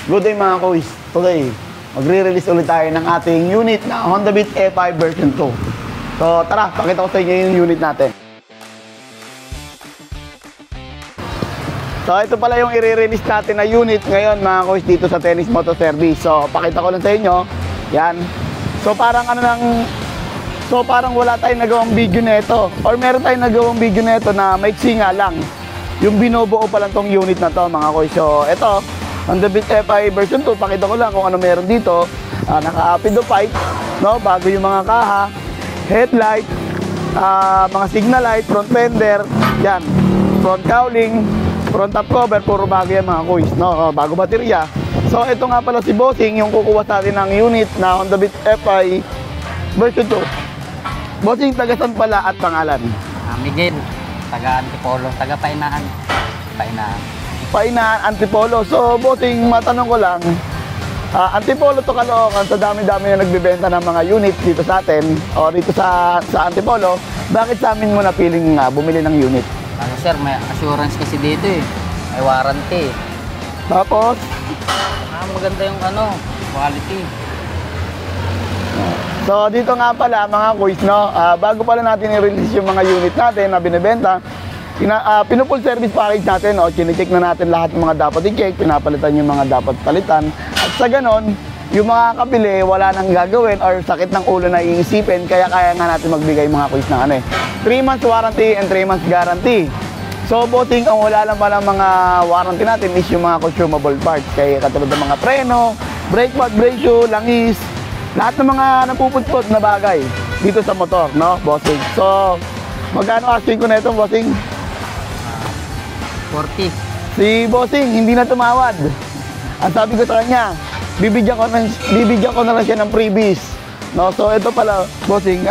Good day mga kuys. Today, magre-release ulit tayo ng ating unit na Honda Beat E5 version 2. So tara, pakita ko sa inyo yung unit natin. So ito pala yung i-release natin na unit ngayon mga kuys dito sa Tennis Moto Service. So pakita ko lang sa inyo. Yan. So parang wala tayong nagawang video nito. Or meron tayong nagawang video nito na maiksi nga lang. Yung binubuo pa lang tong unit na to mga kuys. So ito, Honda Beat E5 version 2, pakita ko lang kung ano meron dito. Naka-apido pipe, no? Bago yung mga kaha, headlight, mga signal light, front fender, yan, front cowling, front top cover, puro bago yan mga kuys, no? Bago baterya. So ito nga pala si Bossing, yung kukuha sa atin ng unit na Honda Beat E5 version 2. Bossing, tagasan pala at pangalan? Miguel, taga Antipolo, taga Painahan. Painahan, Antipolo. So, Bossing, matanong ko lang, Antipolo to Caloocan, sa dami-dami na nagbebenta ng mga unit dito sa atin, o dito sa Antipolo, bakit sa amin mo napiling bumili ng unit? Ano sir, may assurance kasi dito eh. May warranty. Tapos? Maganda yung quality. So, dito nga pala mga kuys, no, bago pala natin i-release yung mga unit natin na binibenta, pinupull service package natin, o chine-check na natin lahat ng mga dapat i-check, pinapalitan yung mga dapat palitan. At sa ganon, yung mga kabili, wala nang gagawin or sakit ng ulo na iisipin, kaya nga natin magbigay mga kuys ng 3 months warranty and 3 months guarantee. So, Bossing, ang wala lang pala mga warranty natin is yung mga consumable parts. Kaya katulad ng mga preno, brake pad, brake shoe, langis, lahat ng mga napuputpot na bagay dito sa motor, no, Bossing? So, magkano asking ko na ito, Bossing? 40. Si Bossing, hindi na tumawad. Ang sabi ko sa kanya, bibigyan ko na lang siya ng freebies. No? So, ito pala, Bossing,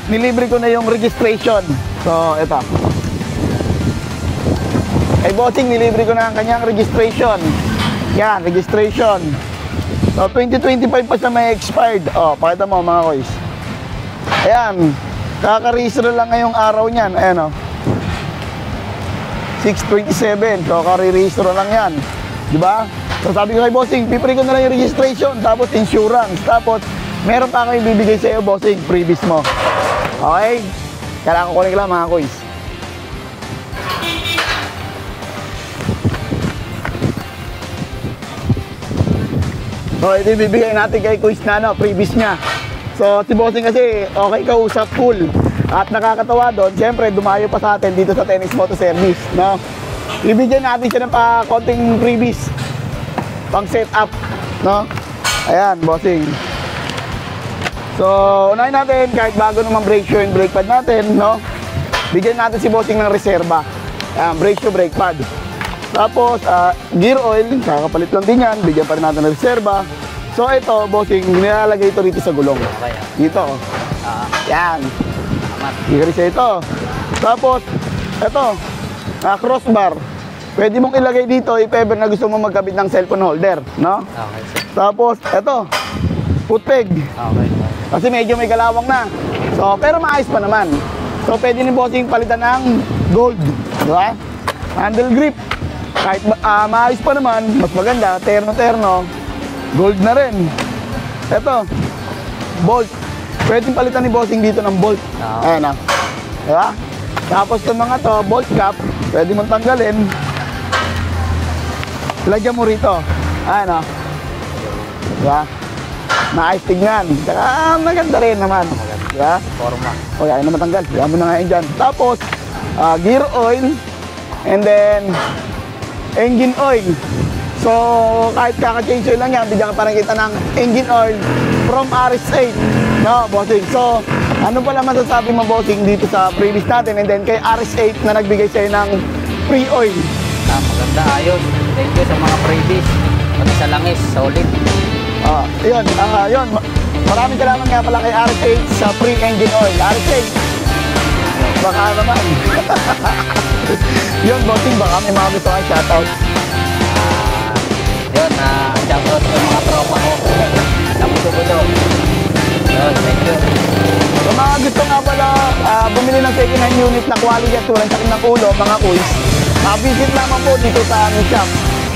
nilibre ko na yung registration. So, ito. Bossing, nilibre ko na ang kanyang registration. Yan, registration. So, 2025 pa siya may expired. O, pakita mo mga kuys. Ayan, kaka-register lang ngayong araw niyan. Ayan o. 627. So, kaka-register lang yan. Diba? So, sabi ko kay Bossing, pipre ko na lang yung registration, tapos insurance, tapos meron pa akong ibibigay sa iyo, Bossing, freebies mo. Okay? Kailangan ko lang mga kuys. So, ito ibibigay natin kay kuys na freebies niya. So, si Bossing kasi okay kausap, full. At nakakatawa doon, siyempre dumayo pa sa atin dito sa Tennis Moto Service, no? Ibigyan natin siya ng konting freebies pang setup, no? Ayan, Bossing. So, unahin natin, kahit bago naman brake shoe and brake pad natin, no? Bigyan natin si Bossing ng reserba. Ayan, brake shoe, brake pad. Tapos, gear oil, kakapalit lang din yan, bigyan pa rin natin ng reserba. So, ito, Bossing, nilalagay ito rito sa gulong. Okay. Dito, yan. Igaris ito. Tapos, ito, crossbar. Pwede mong ilagay dito if ever na gusto mo magkabit ng cellphone holder, no? Okay. Tapos, ito, foot peg. Okay. Kasi medyo may galawang na. So, pero maayos pa naman. So, pwede ni Bossing palitan ng gold. Diba? Handle grip. Kahit maayos pa naman, mas maganda, terno-terno, gold na rin. Ito, bolt. Pwedeng palitan ni Bossing dito ng bolt. Ayan na. Diba? Tapos itong mga to, bolt cap, pwede mong tanggalin. Lagyan mo rito. Ayan na. Diba? Maayos tignan. Saka maganda rin naman. Diba? Forma. O, yan na matanggal. Diyan mo na nga yun dyan. Tapos, gear oil. And then, engine oil. So, kahit kaka-change oil lang yan, bigyan ka parang kita ng engine oil from RS8. No, Bossing. So, ano pala masasabi mo, Bossing, dito sa previous natin and then kay RS8 na nagbigay sa'yo ng free oil? Maganda, ayos. Thank you sa mga freebies. Pati sa langis, solid. Yun. Maraming salamat nga pala kay RS8 sa free engine oil. RS8, baka naman. Yun, Bossing, baka may mga gusto kang shoutout. Yun, shoutout sa mga tropa ko. Naputo-puto. Yun, thank you. Sa mga gusto nga pala bumili ng second-hand unit na quality at walang sakit ng ulo, mga kuys, visit lamang po dito sa aming shop.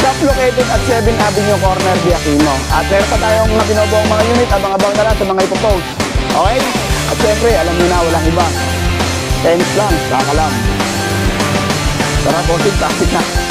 Shop located at 7 Avenue Corner, Aquino. At meron pa tayong mga binubuong mga unit, abang-abang na lang sa mga ipopost. Okay? At syempre, alam nyo na, walang iba. Thanks lang, saka lang. Tara, bossing, traffic na.